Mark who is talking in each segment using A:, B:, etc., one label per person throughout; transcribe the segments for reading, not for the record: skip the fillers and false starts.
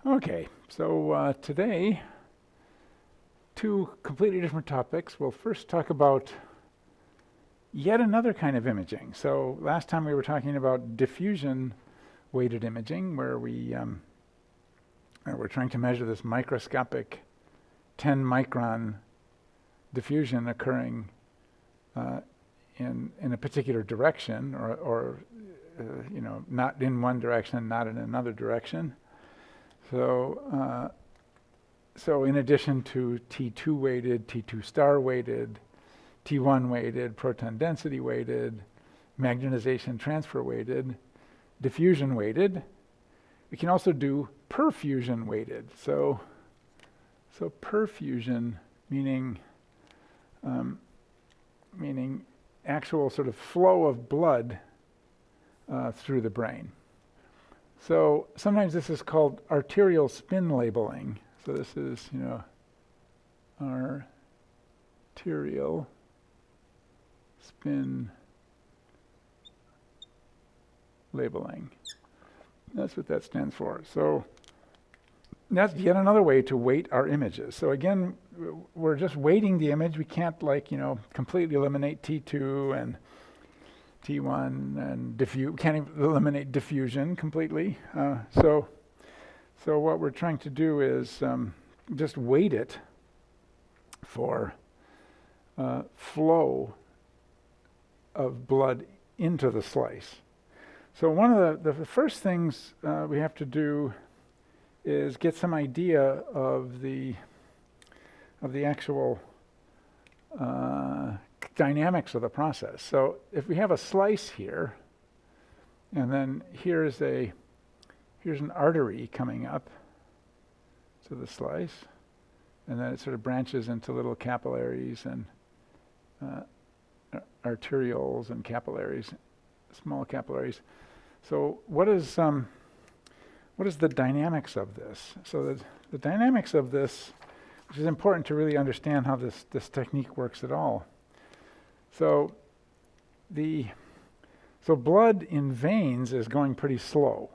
A: Okay, so today, two completely different topics. We'll first talk about yet another kind of imaging. So last time we were talking about diffusion-weighted imaging, where we're trying to measure this microscopic 10-micron diffusion occurring in a particular direction, or not in one direction, not in another direction. So in addition to T2 weighted, T2 star weighted, T1 weighted, proton density weighted, magnetization transfer weighted, diffusion weighted, we can also do perfusion weighted. So perfusion meaning actual sort of flow of blood through the brain. So sometimes this is called arterial spin labeling. So this is, arterial spin labeling. That's what that stands for. So that's yet another way to weight our images. So again, we're just weighting the image. We can't completely eliminate T2 and T1 and we can't even eliminate diffusion completely. So what we're trying to do is just weight it for flow of blood into the slice. So one of the first things we have to do is get some idea of the actual dynamics of the process. So if we have a slice here, and then here's an artery coming up to the slice, and then it sort of branches into little capillaries and arterioles and capillaries, small capillaries. So what is the dynamics of this? So the dynamics of this, which is important to really understand how this technique works at all. So blood in veins is going pretty slow.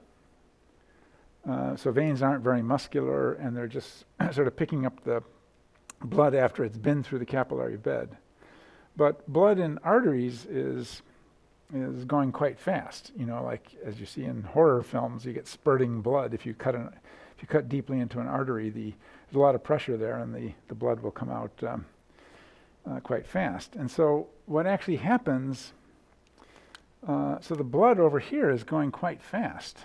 A: So veins aren't very muscular, and they're just sort of picking up the blood after it's been through the capillary bed. But blood in arteries is going quite fast. Like as you see in horror films, you get spurting blood. If you cut deeply into an artery, there's a lot of pressure there, and the blood will come out quite fast. And so what actually happens, so the blood over here is going quite fast.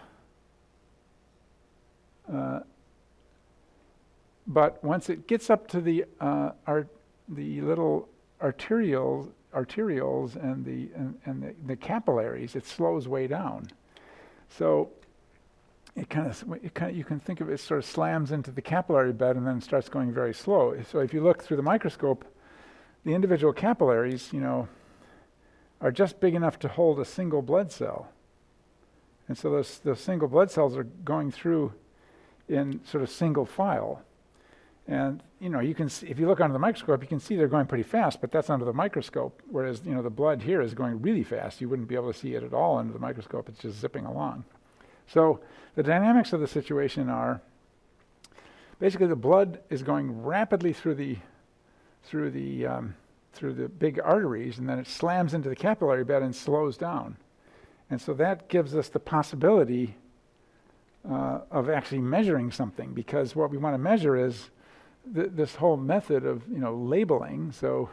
A: But once it gets up to the little arterioles and the capillaries, it slows way down. So you can think of it sort of slams into the capillary bed and then starts going very slow. So if you look through the microscope, the individual capillaries, are just big enough to hold a single blood cell. And so those single blood cells are going through in sort of single file. And you can see, if you look under the microscope, you can see they're going pretty fast, but that's under the microscope, whereas the blood here is going really fast. You wouldn't be able to see it at all under the microscope. It's just zipping along. So the dynamics of the situation are basically the blood is going rapidly through the big arteries, and then it slams into the capillary bed and slows down. And so that gives us the possibility of actually measuring something, because what we want to measure is this whole method of labeling. So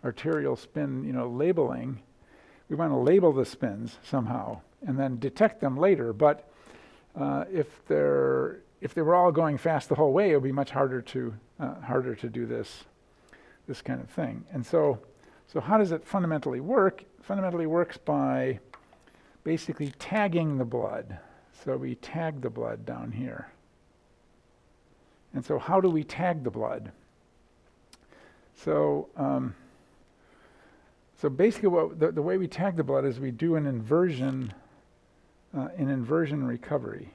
A: arterial spin labeling, we want to label the spins somehow and then detect them later. But if they were all going fast the whole way, it would be much harder to do this kind of thing. And so how does it fundamentally work? It fundamentally works by basically tagging the blood. So we tag the blood down here. And so how do we tag the blood? So basically the way we tag the blood is we do an inversion recovery.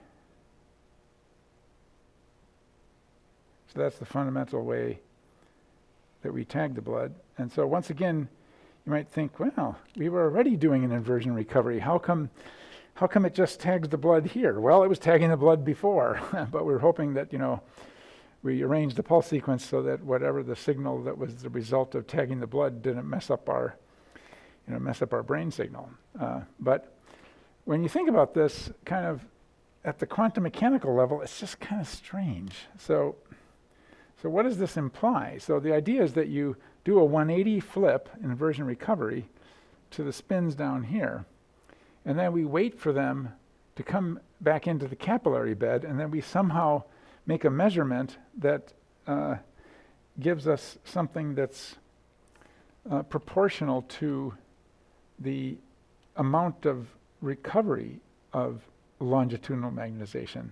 A: So that's the fundamental way that we tag the blood. And so once again, you might think, well, we were already doing an inversion recovery. How come how come it just tags the blood here? Well, it was tagging the blood before, but we're hoping that, we arranged the pulse sequence so that whatever the signal that was the result of tagging the blood didn't mess up our brain signal. But when you think about this kind of at the quantum mechanical level, it's just kind of strange. So what does this imply? So the idea is that you do a 180 flip, inversion recovery, to the spins down here, and then we wait for them to come back into the capillary bed, and then we somehow make a measurement that gives us something that's proportional to the amount of recovery of longitudinal magnetization.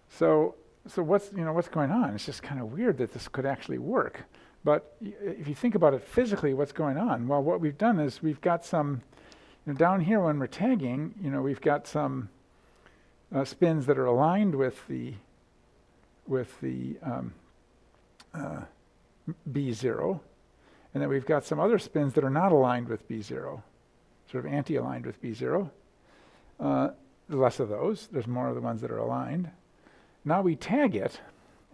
A: So what's going on? It's just kind of weird that this could actually work. But if you think about it physically, what's going on? Well, what we've done is we've got some, down here when we're tagging, we've got some spins that are aligned with the B0, and then we've got some other spins that are not aligned with B0, sort of anti-aligned with B0. Less of those. There's more of the ones that are aligned. Now we tag it,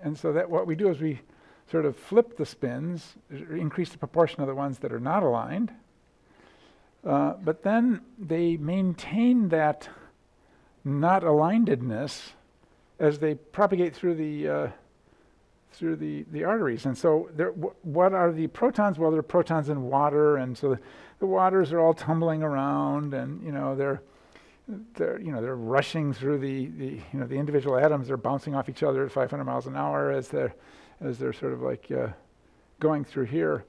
A: and so that what we do is we sort of flip the spins, increase the proportion of the ones that are not aligned, but then they maintain that not alignedness as they propagate through the arteries. And so what are the protons? Well, they're protons in water, and so the waters are all tumbling around, and they're rushing through the individual atoms. They're bouncing off each other at 500 miles an hour as they're sort of like going through here.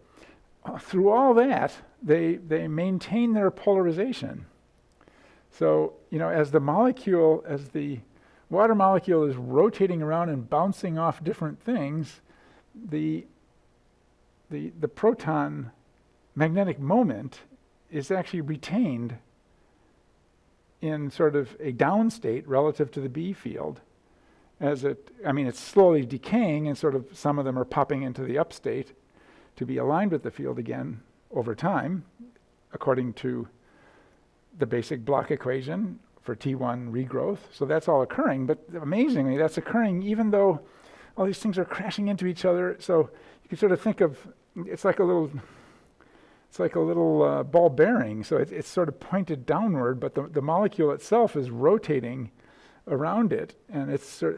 A: Through all that, they maintain their polarization. So as the water molecule is rotating around and bouncing off different things, the proton magnetic moment is actually retained in sort of a down state relative to the B field. It's slowly decaying, and sort of some of them are popping into the up state to be aligned with the field again over time, according to the basic Bloch equation for T1 regrowth. So that's all occurring, but amazingly, that's occurring even though all these things are crashing into each other. So you can sort of think of it's like a little ball bearing. So it's sort of pointed downward, but the molecule itself is rotating around it, and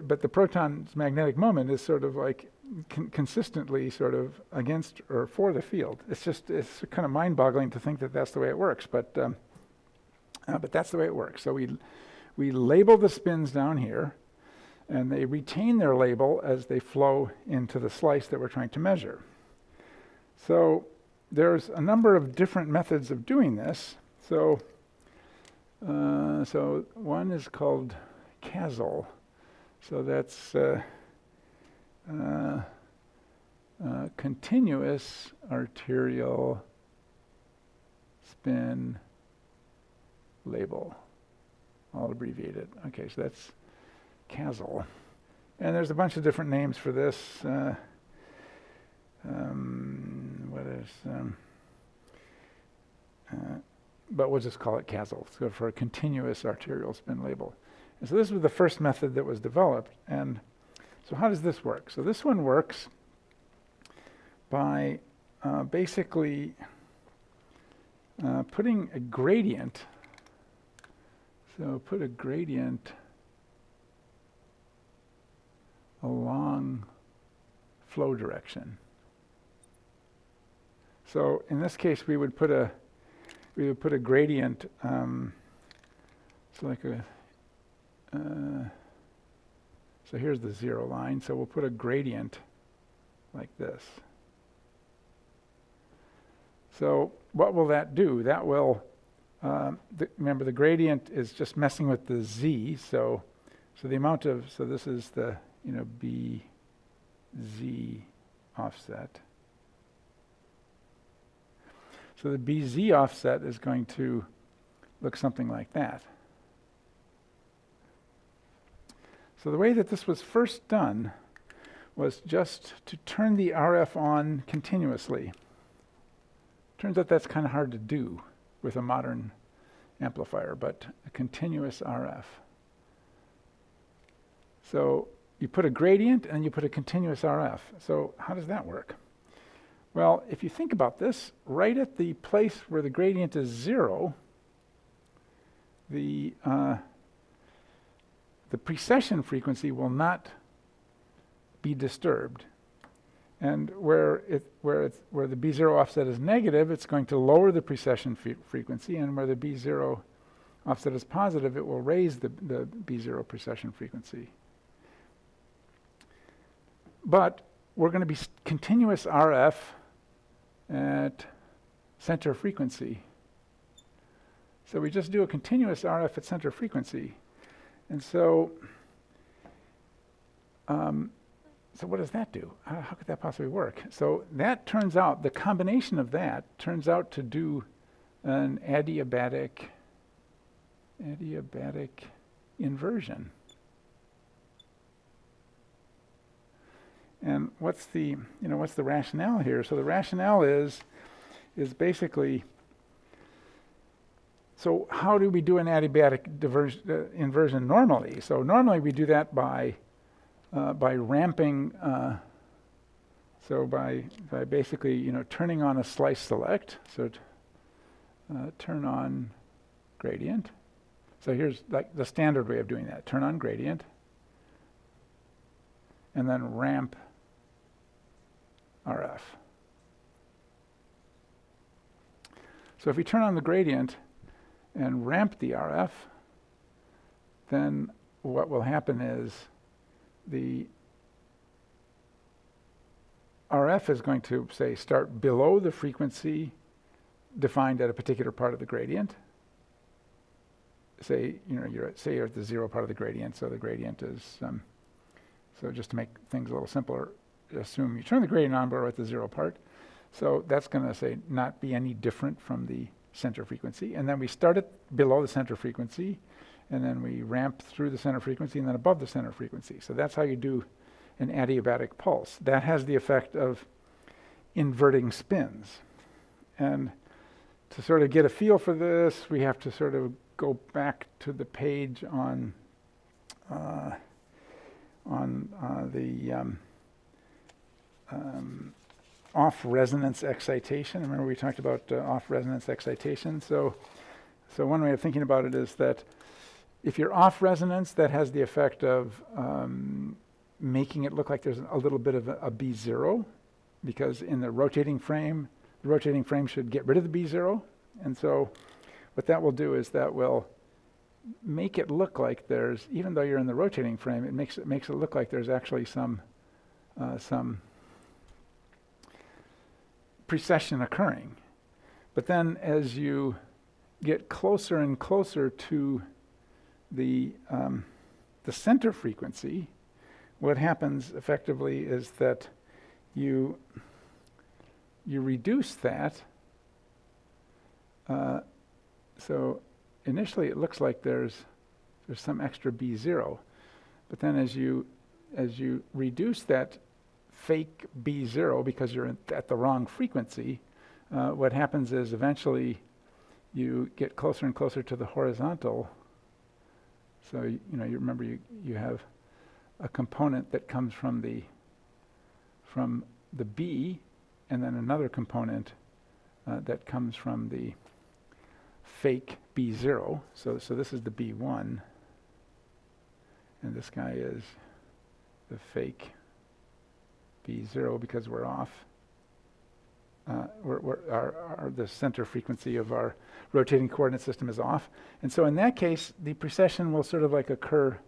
A: but the proton's magnetic moment is sort of like consistently sort of against or for the field. It's kind of mind-boggling to think that that's the way it works, but that's the way it works. So we label the spins down here, and they retain their label as they flow into the slice that we're trying to measure. So there's a number of different methods of doing this. So one is called CASL. So that's continuous arterial spin label. I'll abbreviate it. Okay, so that's CASL. And there's a bunch of different names for this. But we'll just call it CASL, so for a continuous arterial spin label. And so this was the first method that was developed. And so how does this work? So this one works by basically putting a gradient. So put a gradient along flow direction. So in this case, we would put a gradient. So here's the zero line. So we'll put a gradient like this. So what will that do? That will remember the gradient is just messing with the z. So the amount of this is the BZ offset. So the BZ offset is going to look something like that. So the way that this was first done was just to turn the RF on continuously. Turns out that's kind of hard to do with a modern amplifier, but a continuous RF. So you put a gradient and you put a continuous RF. So how does that work? Well, if you think about this, right at the place where the gradient is 0, the precession frequency will not be disturbed. And where the B0 offset is negative, it's going to lower the precession frequency, and where the B0 offset is positive, it will raise the B0 precession frequency. But we're going to be continuous RF at center frequency. So we just do a continuous RF at center frequency. And so so what does that do? How could that possibly work? So that turns out, the combination of that turns out to do an adiabatic inversion. And what's the rationale here? So the rationale is basically, so how do we do an adiabatic inversion normally? So normally we do that by ramping, so by basically turning on a slice select. So turn on gradient. So here's like the standard way of doing that: turn on gradient, and then ramp RF. So if we turn on the gradient and ramp the RF, then what will happen is the RF is going to, say, start below the frequency defined at a particular part of the gradient. Say, you're at the 0 part of the gradient, so the gradient is, so just to make things a little simpler, assume you turn the gradient on, but we're at the 0 part. So that's going to, say, not be any different from the center frequency. And then we start it below the center frequency, and then we ramp through the center frequency and then above the center frequency. So that's how you do an adiabatic pulse. That has the effect of inverting spins. And to sort of get a feel for this, we have to sort of go back to the page on the off-resonance excitation. Remember we talked about off-resonance excitation? So one way of thinking about it is that if you're off-resonance, that has the effect of making it look like there's a little bit of a B0, because in the rotating frame should get rid of the B0. And so what that will do is that will make it look like there's, even though you're in the rotating frame, it makes it look like there's actually some precession occurring. But then as you get closer and closer to the center frequency, what happens effectively is that you reduce that. So initially it looks like there's some extra B0, but then as you reduce that fake B0 because you're at the wrong frequency, what happens is eventually you get closer and closer to the horizontal. So you remember you have a component that comes from the B, and then another component that comes from the fake B0. So this is the B1, and this guy is the fake B0 because we're off. The center frequency of our rotating coordinate system is off, and so in that case, the precession will sort of like occur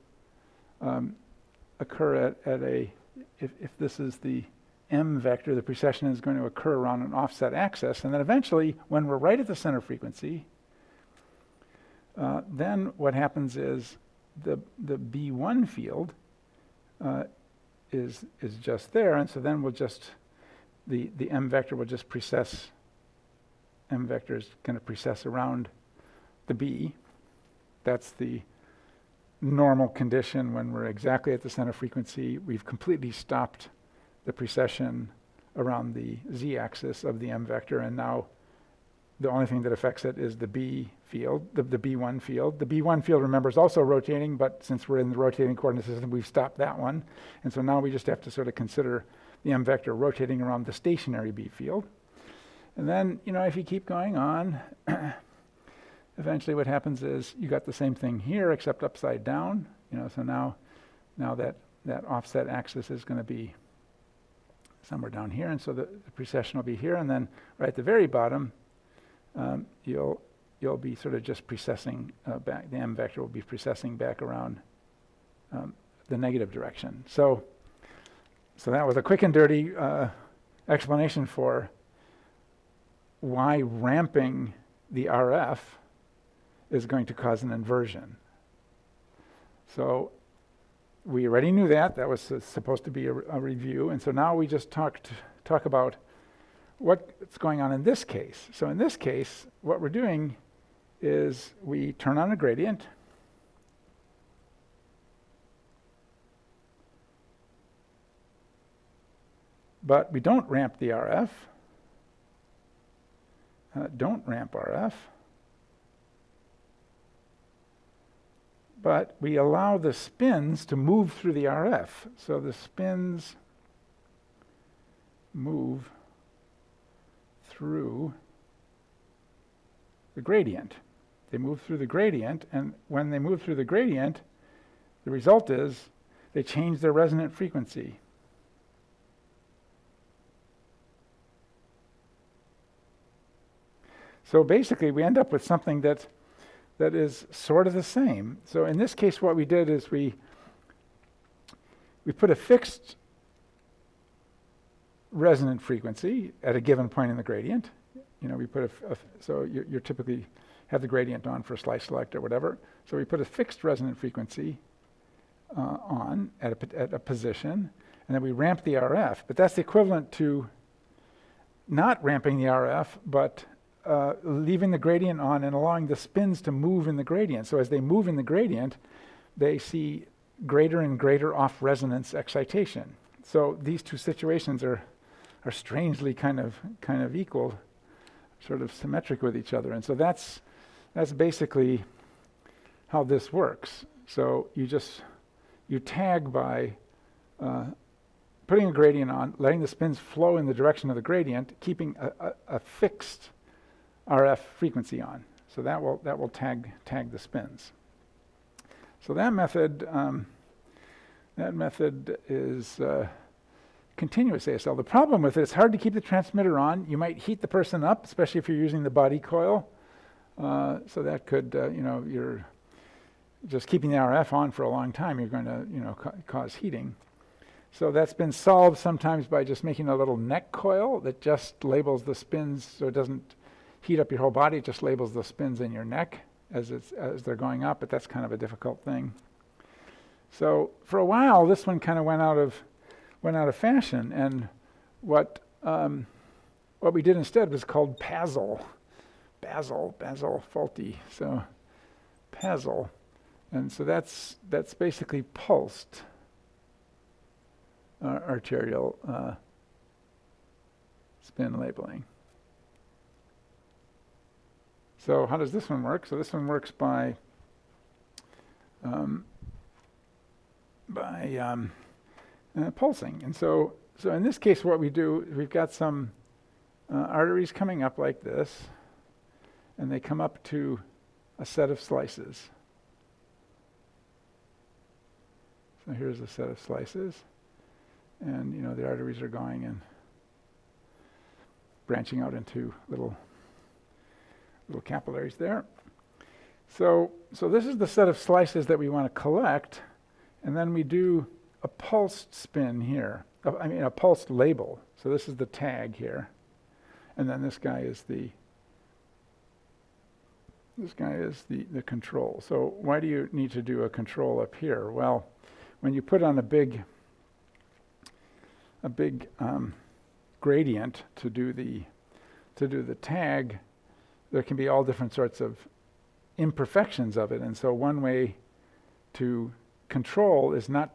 A: at a, if this is the M vector, the precession is going to occur around an offset axis, and then eventually, when we're right at the center frequency, then what happens is the B1 field is just there, and so then we'll just the M vector will just precess. M vector is going to precess around the B. That's the normal condition when we're exactly at the center frequency. We've completely stopped the precession around the z-axis of the M vector, and now the only thing that affects it is the B field, the B1 field. The B1 field, remember, is also rotating, but since we're in the rotating coordinate system, we've stopped that one. And so now we just have to sort of consider the M vector rotating around the stationary B field. And then, if you keep going on, eventually what happens is you got the same thing here, except upside down. So now that offset axis is going to be somewhere down here, and so the precession will be here, and then right at the very bottom, you'll be sort of just precessing back. The M vector will be precessing back around the negative direction. So that was a quick and dirty explanation for why ramping the RF is going to cause an inversion. So we already knew that. That was supposed to be a review. And so now we just talk about what's going on in this case. So in this case, what we're doing is we turn on a gradient. But we don't ramp the RF. Don't ramp RF. But we allow the spins to move through the RF. So the spins move through the gradient. They move through the gradient, and when they move through the gradient, the result is they change their resonant frequency. So basically, we end up with something that is sort of the same. So in this case, what we did is we put a fixed resonant frequency at a given point in the gradient. We put so you typically have the gradient on for slice select or whatever. So we put a fixed resonant frequency on at a position, and then we ramp the RF. But that's equivalent to not ramping the RF, but leaving the gradient on and allowing the spins to move in the gradient. So as they move in the gradient, they see greater and greater off-resonance excitation. So these two situations are strangely kind of equal, sort of symmetric with each other. And so that's basically how this works. So you tag by putting a gradient on, letting the spins flow in the direction of the gradient, keeping a fixed RF frequency on. So that will tag the spins. So that method is continuous ASL. The problem with it, it's hard to keep the transmitter on. You might heat the person up, especially if you're using the body coil. So that could, you're just keeping the RF on for a long time, you're going to, cause heating. So that's been solved sometimes by just making a little neck coil that just labels the spins, so it doesn't heat up your whole body. It just labels the spins in your neck as they're going up, but that's kind of a difficult thing. So for a while, this one kind of went out of fashion, and what we did instead was called Basil faulty. So Basil, and so that's basically pulsed arterial spin labeling. So how does this one work? So this one works by pulsing. And so in this case, what we do, we've got some arteries coming up like this, and they come up to a set of slices. So here's a set of slices, and the arteries are going and branching out into little capillaries there. So this is the set of slices that we want to collect, and then we do a pulsed spin here. A pulsed label. So this is the tag here, and then this guy is the control. So why do you need to do a control up here? Well, when you put on a big gradient to do the tag, there can be all different sorts of imperfections of it. And so one way to control is not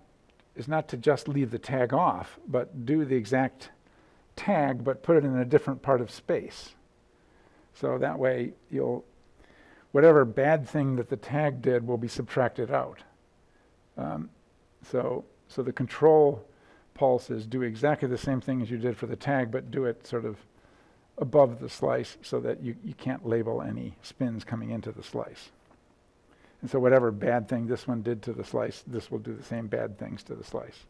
A: to just leave the tag off, but do the exact tag, but put it in a different part of space. So that way whatever bad thing that the tag did will be subtracted out. So the control pulses do exactly the same thing as you did for the tag, but do it sort of above the slice so that you can't label any spins coming into the slice. And so whatever bad thing this one did to the slice, this will do the same bad things to the slice.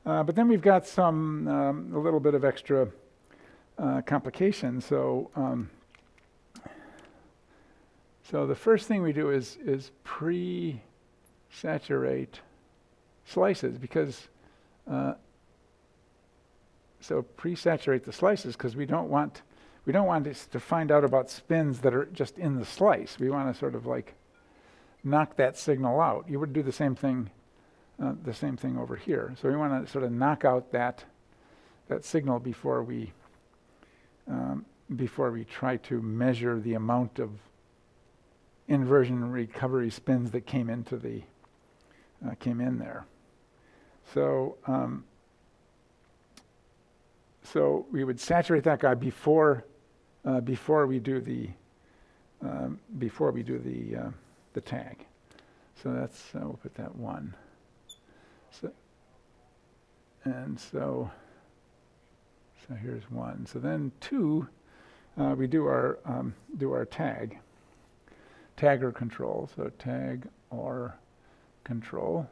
A: But then we've got a little bit of extra complication. So the first thing we do is pre-saturate slices, because pre-saturate the slices because we don't want us to find out about spins that are just in the slice. We want to sort of like knock that signal out. You would do the same thing over here. So we want to sort of knock out that signal before we try to measure the amount of inversion and recovery spins that came in there. So we would saturate that guy before we do the tag. So that's we'll put that 1. So here's 1. So then 2, we do our tag or control. So tag or control.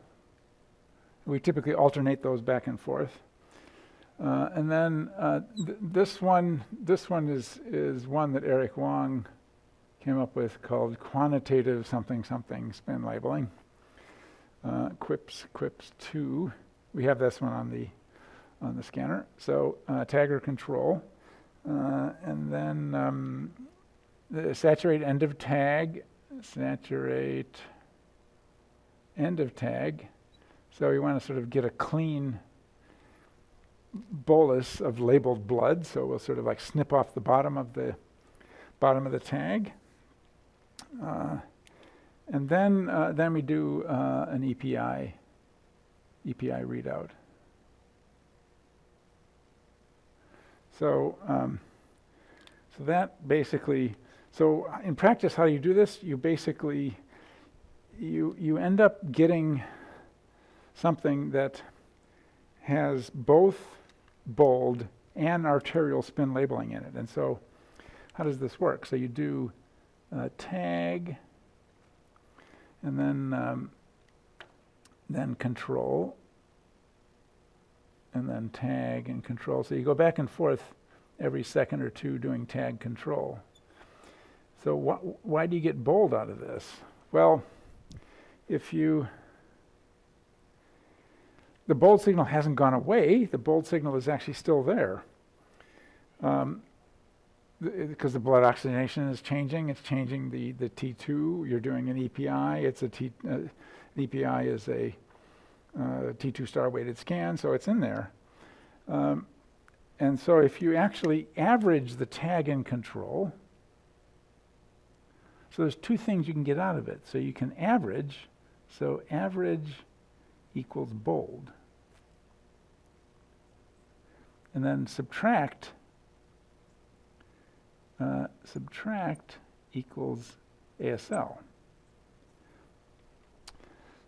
A: We typically alternate those back and forth. And then this one is one that Eric Wong came up with called quantitative something spin labeling. Quips 2. We have this one on the scanner. So tag or control, and then the saturate end of tag. Saturate end of tag. So we want to sort of get a clean bolus of labeled blood. So we'll sort of like snip off the bottom of the tag, and then we do an EPI readout. So that basically. So in practice, how you do this? You basically you end up getting something that has both bold and arterial spin labeling in it. And so how does this work? So you do tag, and then control, and then tag and control. So you go back and forth every second or two doing tag control. So why do you get bold out of this? Well, the bold signal hasn't gone away. The bold signal is actually still there. Because the blood oxygenation is changing. It's changing the T2. You're doing an EPI. An EPI is a T2 star weighted scan, so it's in there. And so if you actually average the tag and control, so there's two things you can get out of it. So you can average, so average equals bold. And then subtract equals ASL.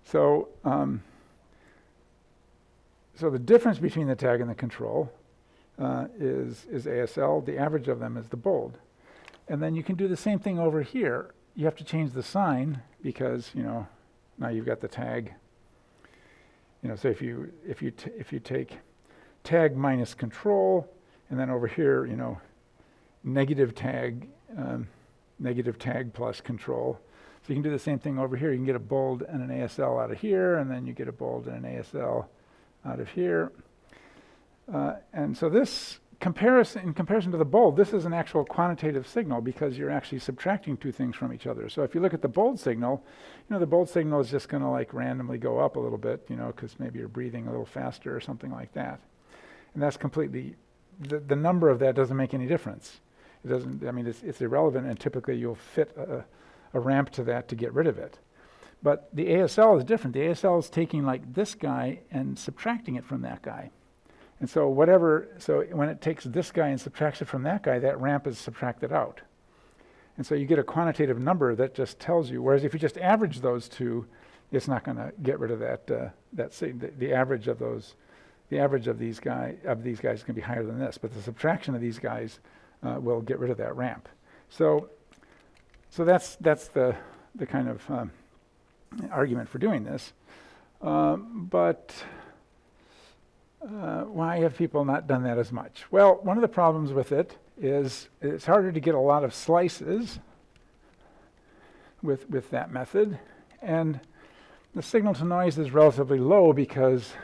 A: So the difference between the tag and the control is ASL. The average of them is the bold. And then you can do the same thing over here. You have to change the sign because now you've got the tag. So if you take tag minus control, and then over here, negative tag plus control. So you can do the same thing over here. You can get a bold and an ASL out of here, and then you get a bold and an ASL out of here. And so this in comparison to the bold, this is an actual quantitative signal because you're actually subtracting two things from each other. So if you look at the bold signal, the bold signal is just going to like randomly go up a little bit, because maybe you're breathing a little faster or something like that. And that's completely, the number of that doesn't make any difference. It doesn't, it's irrelevant, and typically you'll fit a ramp to that to get rid of it. But the ASL is different. The ASL is taking like this guy and subtracting it from that guy. And so when it takes this guy and subtracts it from that guy, that ramp is subtracted out. And so you get a quantitative number that just tells you, whereas if you just average those two, it's not going to get rid of the average of these guys is going to be higher than this, but the subtraction of these guys will get rid of that ramp. So that's the kind of argument for doing this. But why have people not done that as much? Well, one of the problems with it is it's harder to get a lot of slices with that method, and the signal to noise is relatively low because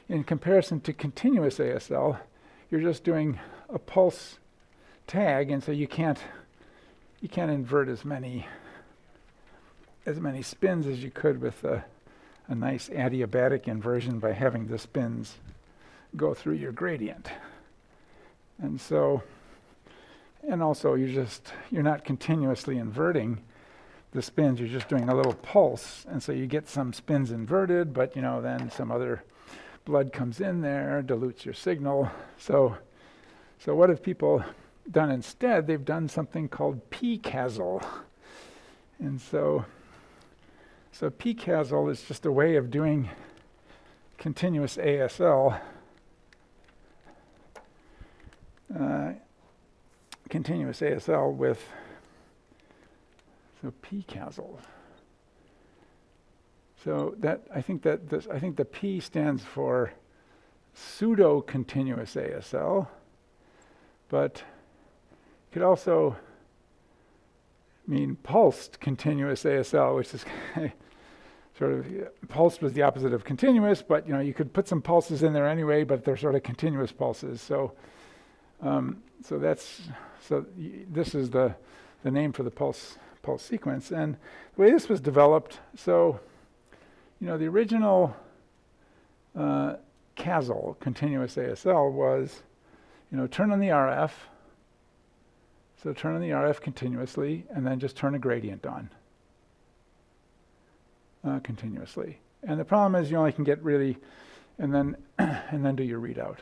A: in comparison to continuous ASL, you're just doing a pulse tag, and so you can't invert as many spins as you could with a nice adiabatic inversion by having the spins go through your gradient. And also you're not continuously inverting the spins, you're just doing a little pulse, and so you get some spins inverted, but then some other blood comes in there, dilutes your signal. So what have people done instead? They've done something called pCASL. And so pCASL is just a way of doing continuous ASL. Continuous ASL with pCASL. So I think the P stands for pseudo-continuous ASL, but it could also mean pulsed continuous ASL, which is sort of pulsed was the opposite of continuous, but you could put some pulses in there anyway, but they're sort of continuous pulses. So this is the name for the pulse sequence, and the way this was developed. So the original CASL, continuous ASL, was turn on the RF. So turn on the RF continuously, and then just turn a gradient on continuously. And the problem is you only can get really, and then do your readout.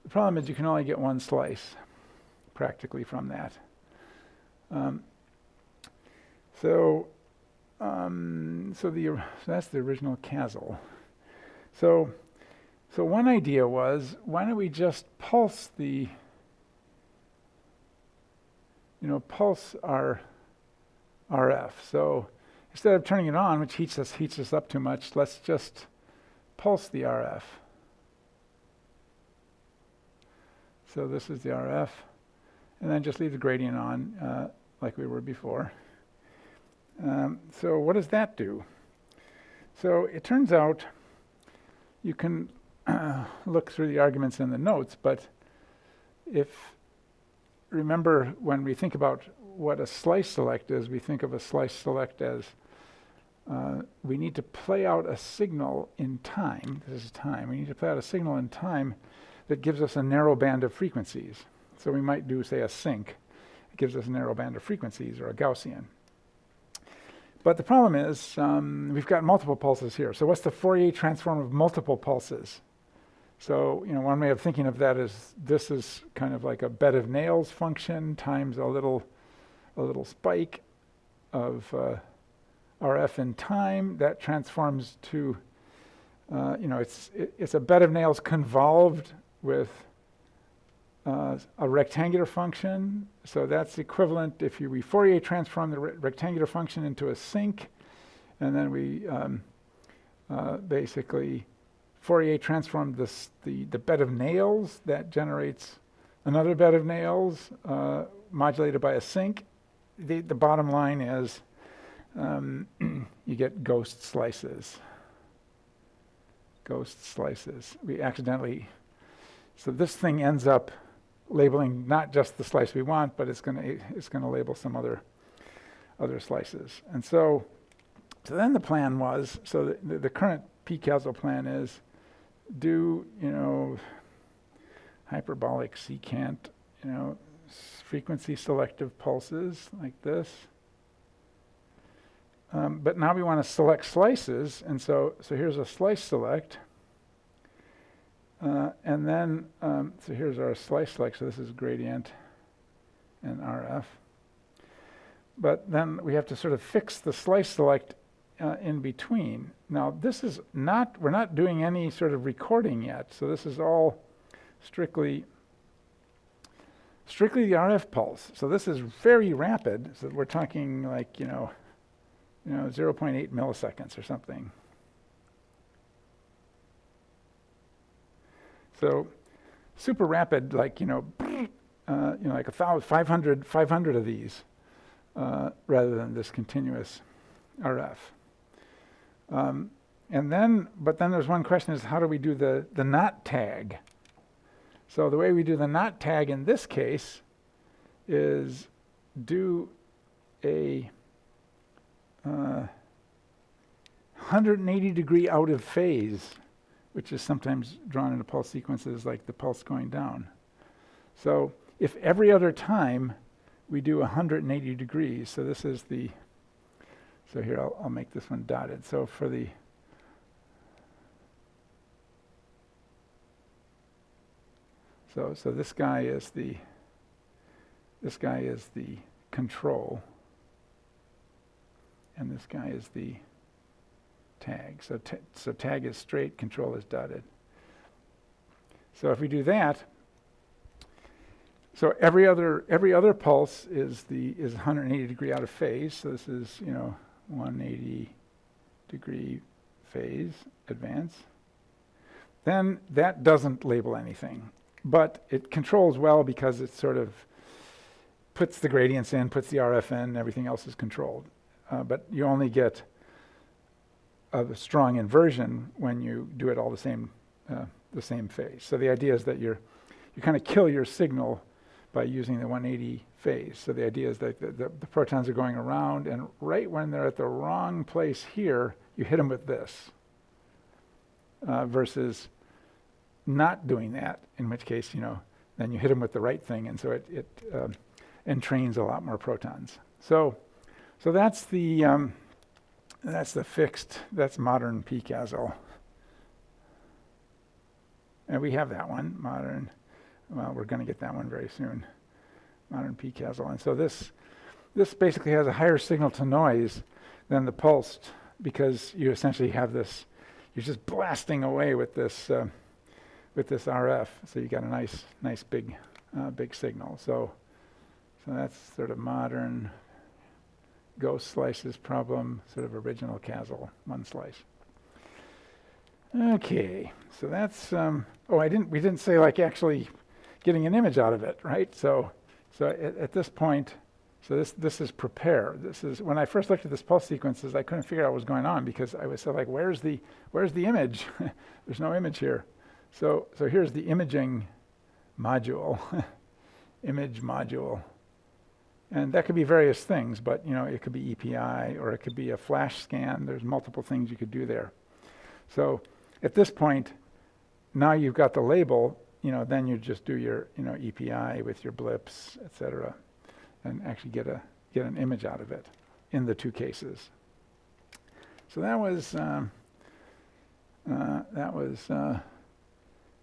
A: The problem is you can only get one slice, practically, from that. So that's the original CASL. So one idea was, why don't we just pulse our RF. So instead of turning it on, which heats us up too much, let's just pulse the RF. So this is the RF, and then just leave the gradient on like we were before. So what does that do? So it turns out you can look through the arguments in the notes, but remember when we think about what a slice select is, we think of a slice select as we need to play out a signal in time. This is time. We need to play out a signal in time that gives us a narrow band of frequencies. So we might do, say, a sync. It gives us a narrow band of frequencies, or a Gaussian. But the problem is we've got multiple pulses here. So what's the Fourier transform of multiple pulses? So one way of thinking of that is this is kind of like a bed of nails function times a little spike of RF in time that transforms to it's a bed of nails convolved with a rectangular function. So that's equivalent if we Fourier transform the rectangular function into a sync, and then we basically Fourier transform the bed of nails that generates another bed of nails modulated by a sync. The bottom line is you get ghost slices. We accidentally, so this thing ends up labeling not just the slice we want, but it's going to label some other slices. And so then the plan was, so the current pCASL plan is do hyperbolic secant, frequency selective pulses like this. But now we want to select slices, and so here's a slice select. And then, so here's our slice select, so this is gradient and RF. but then we have to sort of fix the slice select in between. Now this is not, we're not doing any sort of recording yet, so this is all strictly the RF pulse. So this is very rapid, so we're talking like, 0.8 milliseconds or something. So super rapid, like, like 500 of these, rather than this continuous RF. But then there's one question is, how do we do the not tag? So the way we do the not tag in this case is do a 180 degree out of phase, which is sometimes drawn into pulse sequences like the pulse going down. So if every other time we do 180 degrees, so this is the, so here I'll make this one dotted. So for the, so this guy is the control, and this guy is the tag. So tag is straight, control is dotted. So if we do that, so every other pulse is 180 degree out of phase. So this is 180 degree phase advance. Then that doesn't label anything, but it controls well because it sort of puts the gradients in, puts the RF in, everything else is controlled. But you only get a strong inversion when you do it all the same phase. So the idea is that you kind of kill your signal by using the 180 phase. So the idea is that the protons are going around, and right when they're at the wrong place here, you hit them with this, versus not doing that, in which case, then you hit them with the right thing, and so it entrains a lot more protons. So that's the fixed, that's modern PCASL. And we have that one, modern. Well, we're going to get that one very soon, modern PCASL. And so this basically has a higher signal to noise than the pulsed, because you essentially have this, you're just blasting away with this RF. So you got a nice big signal. So that's sort of modern ghost slices problem, sort of original CASL, one slice. Okay, so that's we didn't say like actually getting an image out of it, right? So at this point, so this is prepare. This is when I first looked at this pulse sequences, I couldn't figure out what was going on because I was so like, where's the image? There's no image here. So here's the imaging module, image module. And that could be various things, but it could be EPI or it could be a flash scan. There's multiple things you could do there. So at this point, now you've got the label, then you just do your EPI with your blips, etc., and actually get an image out of it in the two cases. So that was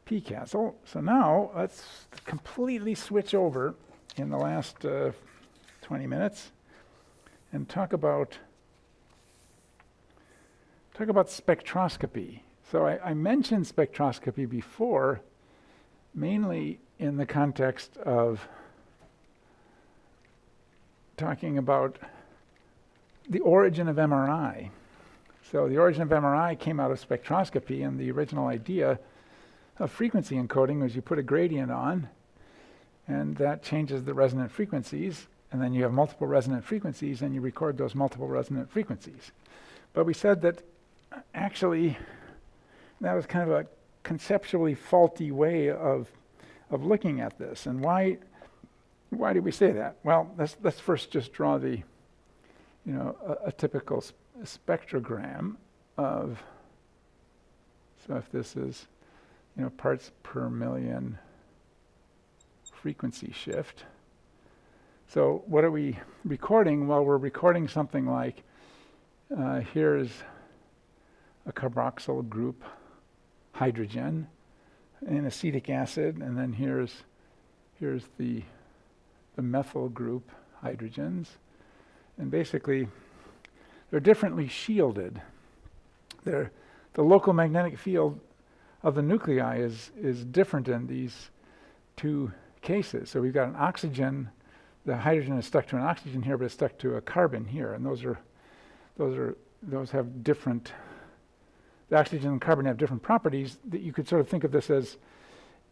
A: PCASL. So now let's completely switch over in the last 20 minutes and talk about spectroscopy. So I mentioned spectroscopy before, mainly in the context of talking about the origin of MRI. So the origin of MRI came out of spectroscopy, and the original idea of frequency encoding was you put a gradient on, and that changes the resonant frequencies, and then you have multiple resonant frequencies, and you record those multiple resonant frequencies. But we said that actually that was kind of a conceptually faulty way of looking at this. And why did we say that? Well, let's first just draw the a typical spectrogram of, so if this is parts per million frequency shift. So what are we recording? Well, we're recording something like here's a carboxyl group hydrogen and acetic acid, and then here's the methyl group hydrogens, And basically, they're differently shielded. The local magnetic field of the nuclei is different in these two cases. So we've got an oxygen, the hydrogen is stuck to an oxygen here, but it's stuck to a carbon here, and those have different, the oxygen and carbon have different properties that you could sort of think of this as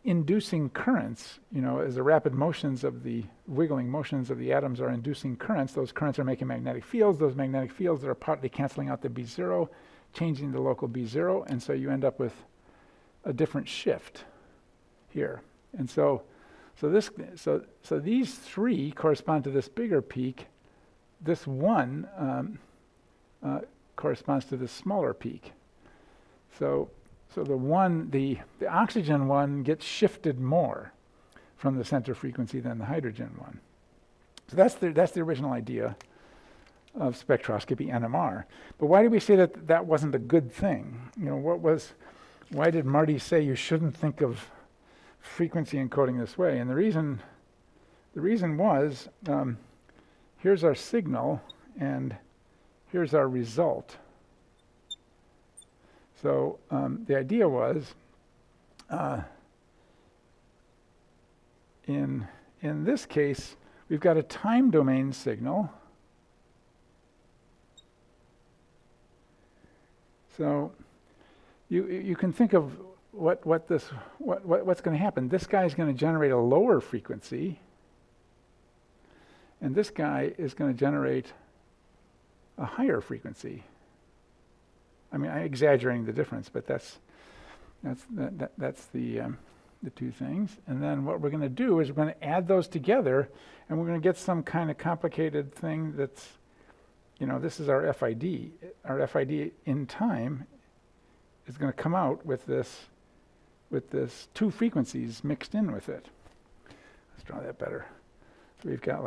A: inducing currents, as the rapid motions of the wiggling motions of the atoms are inducing currents. Those currents are making magnetic fields. Those magnetic fields are partly canceling out the B0, changing the local B0, and so you end up with a different shift here. And so these three correspond to this bigger peak. This one corresponds to this smaller peak. So the oxygen one gets shifted more from the center frequency than the hydrogen one. So that's the original idea of spectroscopy NMR. But why did we say that wasn't a good thing? Why did Marty say you shouldn't think of frequency encoding this way? And the reason was, here's our signal and here's our result. So the idea was, in this case, we've got a time domain signal. So you can think of what's going to happen. This guy is going to generate a lower frequency, and this guy is going to generate a higher frequency. I mean, I'm exaggerating the difference, but that's the two things. And then what we're going to do is we're going to add those together, and we're going to get some kind of complicated thing that's, this is our FID. Our FID in time is going to come out with this two frequencies mixed in with it. Let's draw that better. So we've got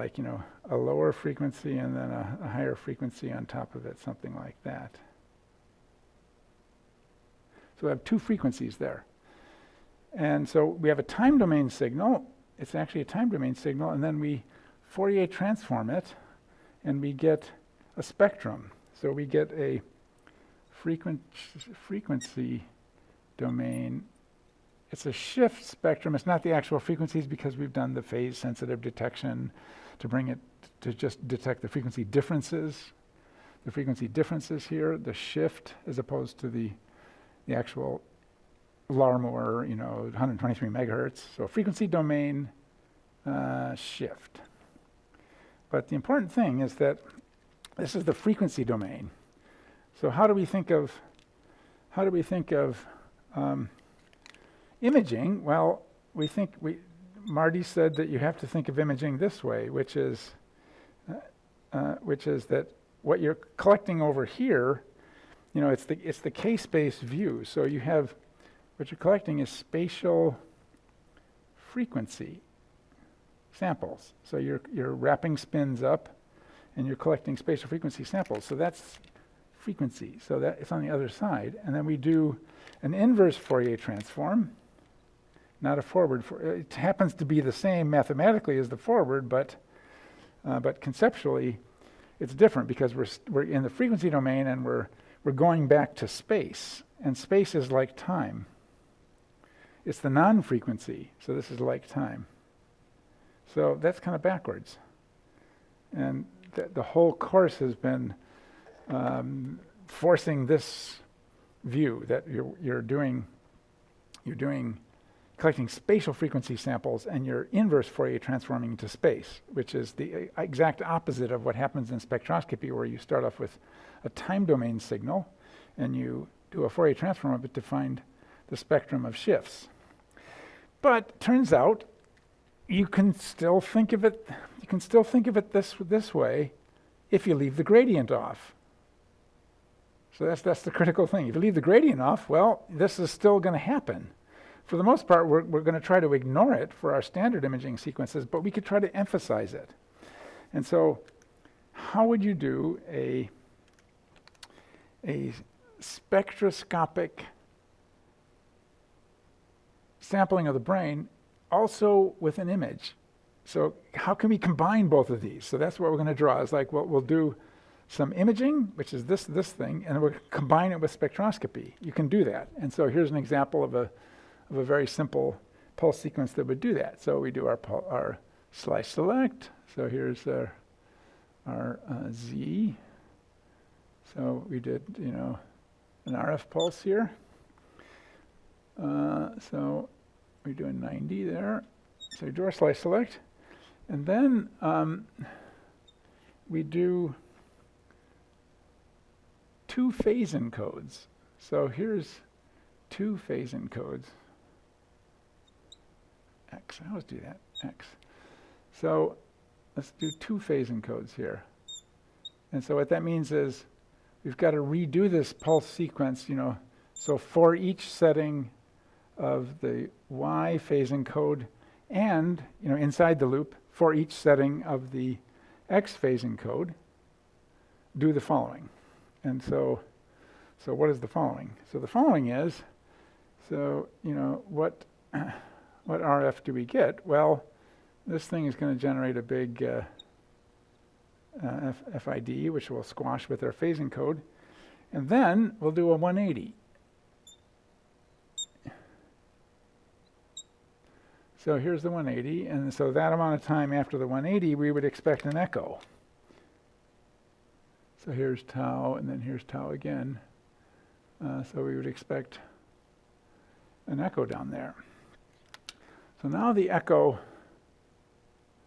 A: a lower frequency and then a higher frequency on top of it, something like that. So we have two frequencies there. And so we have a time domain signal. It's actually a time domain signal, and then we Fourier transform it, and we get a spectrum. So we get a frequency domain. It's a shift spectrum. It's not the actual frequencies because we've done the phase-sensitive detection to bring it to just detect the frequency differences. The frequency differences here, the shift, as opposed to the actual Larmor, 123 megahertz. So frequency domain shift. But the important thing is that this is the frequency domain. So how do we think of imaging? Well, Marty said that you have to think of imaging this way, which is that what you're collecting over here, it's the K-space view. So you have, what you're collecting is spatial frequency samples. So you're wrapping spins up, and you're collecting spatial frequency samples. So that's frequency. So that it's on the other side. And then we do an inverse Fourier transform, not a forward. It happens to be the same mathematically as the forward, but conceptually, it's different because we're in the frequency domain and we're going back to space, and space is like time. It's the non-frequency, so this is like time. So that's kind of backwards. And the whole course has been forcing this view that you're collecting spatial frequency samples and you're inverse Fourier transforming to space, which is the exact opposite of what happens in spectroscopy, where you start off with a time domain signal and you do a Fourier transform of it to find the spectrum of shifts. But turns out you can still think of it this way if you leave the gradient off. So that's the critical thing. If you leave the gradient off, well, this is still going to happen. For the most part, we're going to try to ignore it for our standard imaging sequences, but we could try to emphasize it. And so how would you do a spectroscopic sampling of the brain also with an image? So how can we combine both of these? So that's what we're going to draw. It's like, well, we'll do some imaging, which is this thing, and we'll combine it with spectroscopy. You can do that. And so here's an example of a very simple pulse sequence that would do that. So we do our slice select. So here's our Z. So we did, an RF pulse here. So we're doing 90 there. So we do our slice select. And then we do 2 phase encodes. So here's 2 phase encodes. X, I always do that, X. So let's do 2 phase encodes here. And so what that means is we've got to redo this pulse sequence, so for each setting of the Y phase encode and, inside the loop, for each setting of the X phase encode, do the following. And so what is the following? So the following is, what RF do we get? Well, this thing is going to generate a big FID, which we'll squash with our phase encode. And then we'll do a 180. So here's the 180, and so that amount of time after the 180, we would expect an echo. So here's tau, and then here's tau again. So we would expect an echo down there. So now the echo,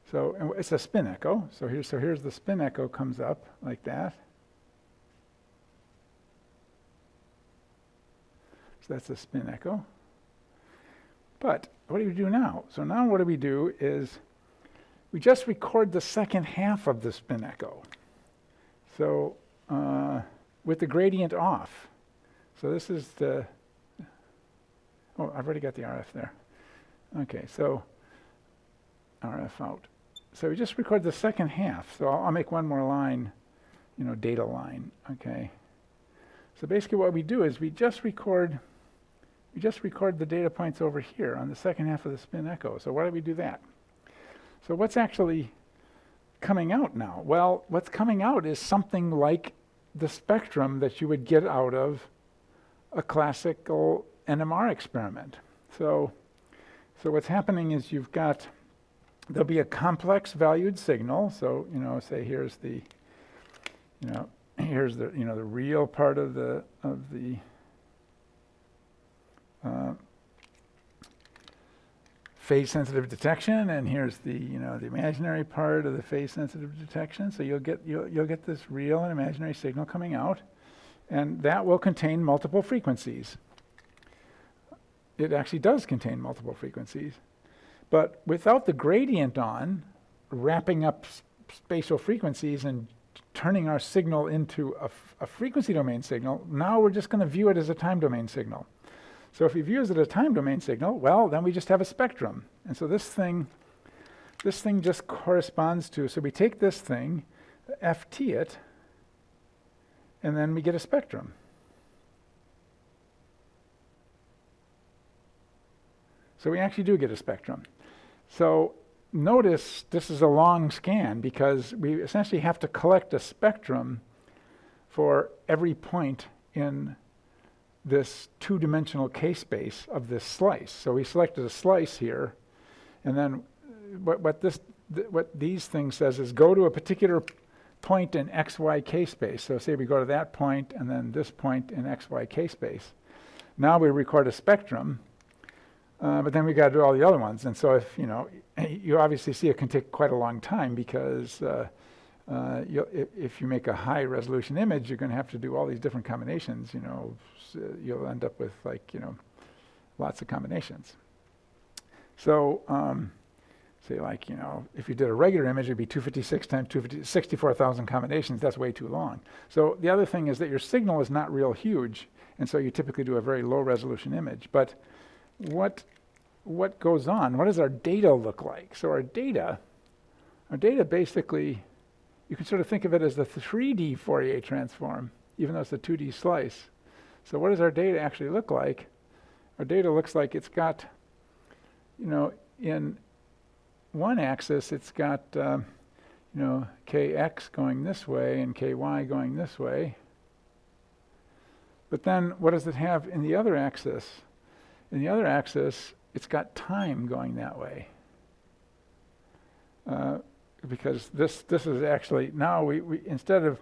A: so it's a spin echo. So here's the spin echo comes up like that. So that's a spin echo. But what do we do now? So now what we do is we just record the second half of the spin echo. So with the gradient off. So this is the, I've already got the RF there. Okay, so RF out. So we just record the second half. So I'll make one more line, data line, okay. So basically what we do is we just record the data points over here on the second half of the spin echo. So why do we do that? So what's actually coming out now? Well, what's coming out is something like the spectrum that you would get out of a classical NMR experiment. So what's happening is there'll be a complex valued signal. So, say here's the, here's the, the real part of the phase-sensitive detection, and here's the the imaginary part of the phase-sensitive detection. So you'll get this real and imaginary signal coming out, and that will contain multiple frequencies. It actually does contain multiple frequencies, but without the gradient on, wrapping up spatial frequencies and turning our signal into a frequency domain signal. Now we're just going to view it as a time domain signal. So if we view it as a time domain signal, well, then we just have a spectrum. And so this thing just corresponds to, so we take this thing, FT it, and then we get a spectrum. So we actually do get a spectrum. So notice this is a long scan because we essentially have to collect a spectrum for every point in this two-dimensional K-space of this slice. So we selected a slice here, and then what these things says is go to a particular point in XY K-space. So say we go to that point and then this point in XY K-space. Now we record a spectrum, but then we got to do all the other ones. And so if you obviously see it can take quite a long time because if you make a high resolution image, you're going to have to do all these different combinations. You'll end up with lots of combinations. So say if you did a regular image, it'd be 256 times 64,000 combinations. That's way too long. So the other thing is that your signal is not real huge, and so you typically do a very low resolution image. But what goes on? What does our data look like? So our data basically, you can sort of think of it as the 3D Fourier transform, even though it's a 2D slice. So what does our data actually look like? Our data looks like it's got, in one axis, it's got kx going this way and ky going this way. But then what does it have in the other axis? In the other axis, it's got time going that way. Because this is actually, now we instead of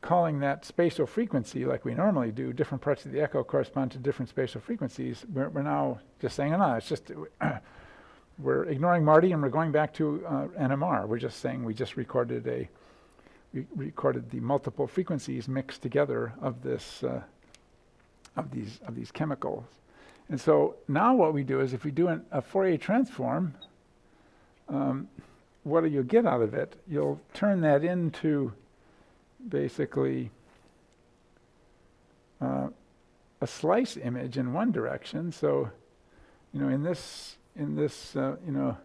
A: calling that spatial frequency like we normally do, different parts of the echo correspond to different spatial frequencies, we're now just saying, no, it's just, we're ignoring Marty and we're going back to NMR. We're just saying we just recorded the multiple frequencies mixed together of this, of these chemicals. And so now what we do is if we do a Fourier transform, what do you get out of it? You'll turn that into basically a slice image in one direction. So, in this, the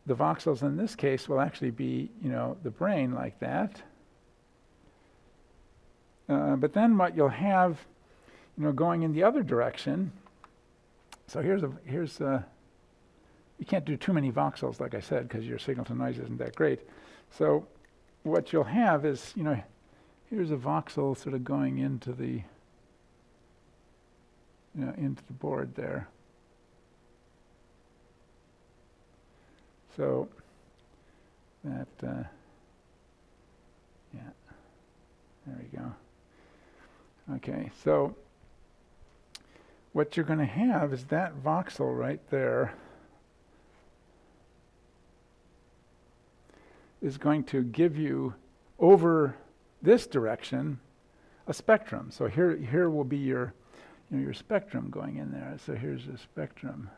A: voxels in this case will actually be, the brain like that. But then what you'll have, going in the other direction. So here's you can't do too many voxels, like I said, because your signal to noise isn't that great. So what you'll have is, here's a voxel sort of going into the, into the board there. So that, there we go. Okay, so what you're going to have is that voxel right there is going to give you, over this direction, a spectrum. So here will be your, your spectrum going in there. So here's the spectrum.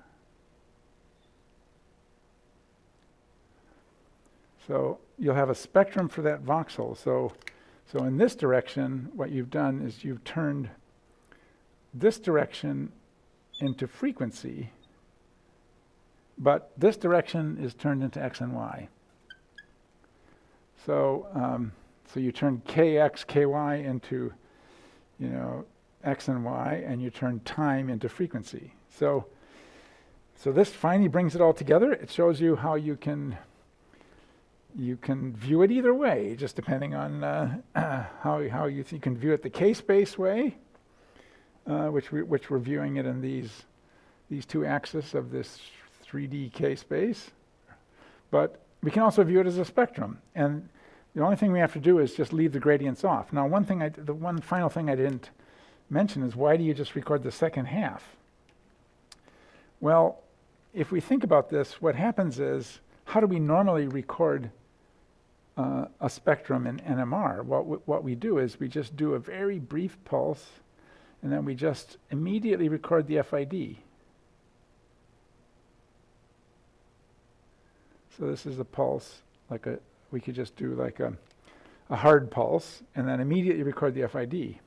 A: So you'll have a spectrum for that voxel. So in this direction, what you've done is you've turned this direction into frequency, but this direction is turned into x and y. So so you turn kx, ky into, x and y, and you turn time into frequency. So this finally brings it all together. It shows you how you can view it either way, just depending on how you can view it the k-space way, which we're viewing it in these two axes of this 3D k-space. But we can also view it as a spectrum, and the only thing we have to do is just leave the gradients off. Now, the one final thing I didn't mention is, why do you just record the second half? Well, if we think about this, what happens is, how do we normally record a spectrum in NMR? What we do is we just do a very brief pulse, and then we just immediately record the FID. So this is a pulse, we could just do like a hard pulse, and then immediately record the FID.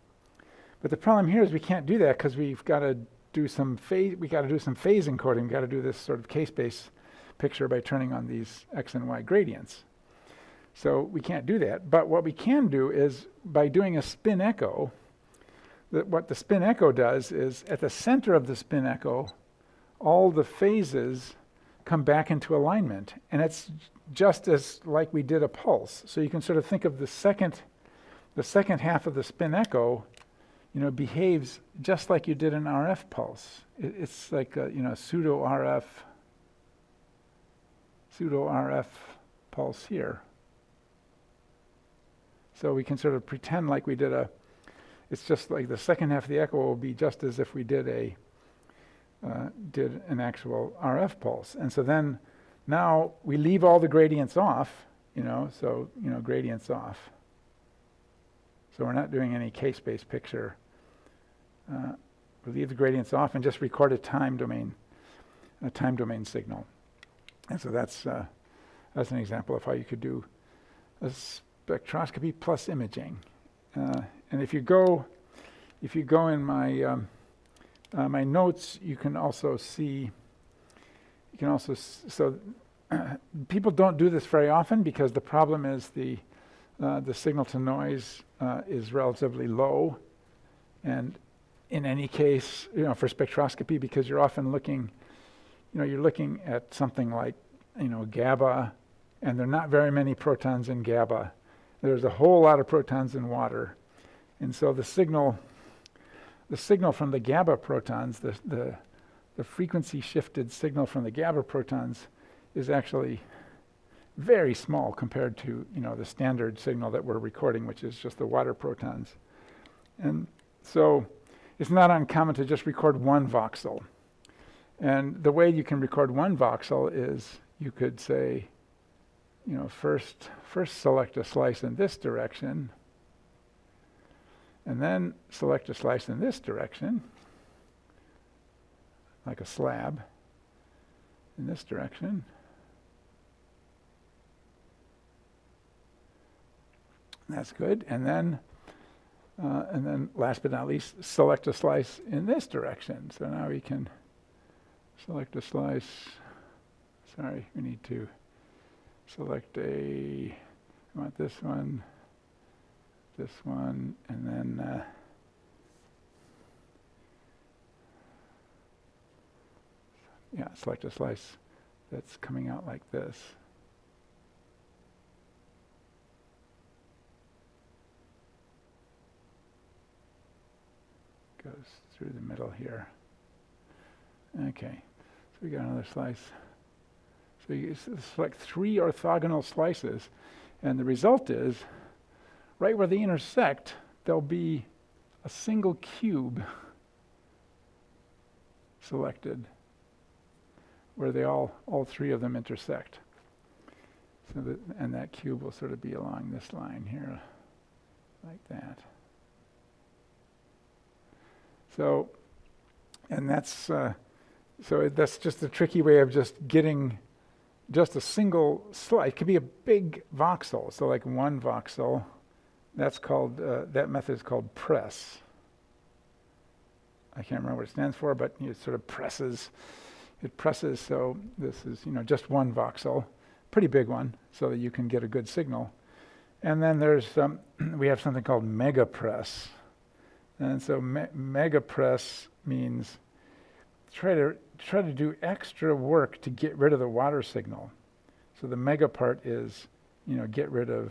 A: But the problem here is we can't do that because we've got to do some phase. We got to do some phase encoding. We got to do this sort of k-space picture by turning on these x and y gradients. So we can't do that. But what we can do is, by doing a spin echo, what the spin echo does is, at the center of the spin echo, all the phases come back into alignment, and it's just as like we did a pulse. So you can sort of think of the second half of the spin echo, behaves just like you did an RF pulse. It's like a, pseudo RF pulse here. So we can sort of pretend like we did it's just like the second half of the echo will be just as if we did an actual RF pulse. And so then now we leave all the gradients off, gradients off. So we're not doing any k-space picture. We leave the gradients off and just record a time domain signal. And so that's an example of how you could do a spectroscopy plus imaging. And if you go in my my notes, you can also see. So people don't do this very often because the problem is the signal to noise is relatively low, and in any case, for spectroscopy, because you're often looking, you're looking at something like GABA, and there are not very many protons in GABA. There's a whole lot of protons in water. And so the signal from the GABA protons, the frequency shifted signal from the GABA protons is actually very small compared to the standard signal that we're recording, which is just the water protons. And so it's not uncommon to just record one voxel. And the way you can record one voxel is you could say, first select a slice in this direction, and then select a slice in this direction, like a slab, in this direction. That's good. And then last but not least, select a slice in this direction. So now we can select a slice. Sorry, we need to select I want this one, and then select a slice that's coming out like this. Goes through the middle here. Okay, so we got another slice. So you select 3 orthogonal slices, and the result is, right where they intersect, there'll be a single cube selected, where they all 3 of them intersect. So and that cube will sort of be along this line here, like that. So, and that's just a tricky way of just getting just a single slice. It could be a big voxel, so like one voxel. That's called that method is called press. I can't remember what it stands for, but it sort of presses. It presses. So this is just one voxel, pretty big one, so that you can get a good signal. And then there's we have something called mega press. And so mega press means try to do extra work to get rid of the water signal. So the mega part is, get rid of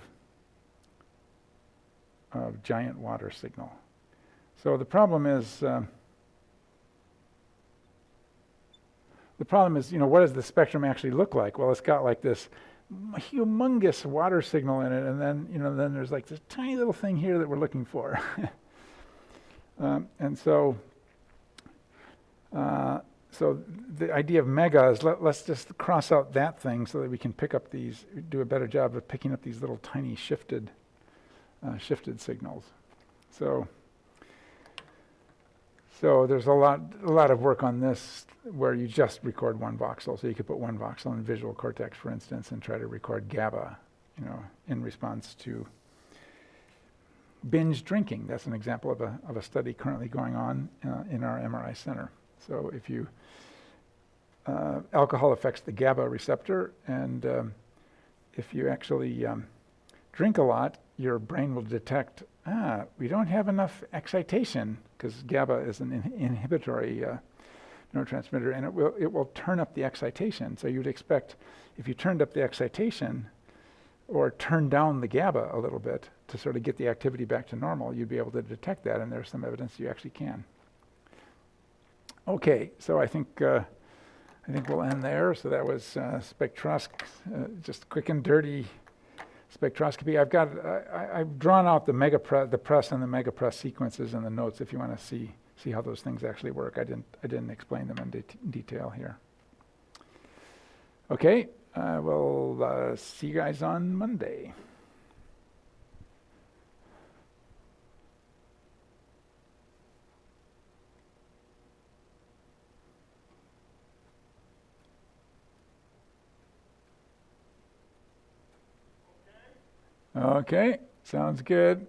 A: giant water signal. So the problem is, what does the spectrum actually look like? Well, it's got like this humongous water signal in it, and then then there's like this tiny little thing here that we're looking for. And so the idea of mega is let's just cross out that thing so that we can pick up do a better job of picking up these little tiny shifted signals. So there's a lot of work on this where you just record one voxel. So you could put one voxel in visual cortex, for instance, and try to record GABA, in response to binge drinking. That's an example of a study currently going on in our MRI center. So if you alcohol affects the GABA receptor, and if you actually drink a lot, your brain will detect we don't have enough excitation, because GABA is an inhibitory neurotransmitter, and it will turn up the excitation. So you'd expect if you turned up the excitation or turned down the GABA a little bit to sort of get the activity back to normal, you'd be able to detect that, and there's some evidence you actually can. Okay, so I think we'll end there. So that was just quick and dirty spectroscopy. I've drawn out the press and the mega press sequences in the notes if you want to see how those things actually work. I didn't explain them in detail here. Okay, we'll see you guys on Monday. Okay, sounds good.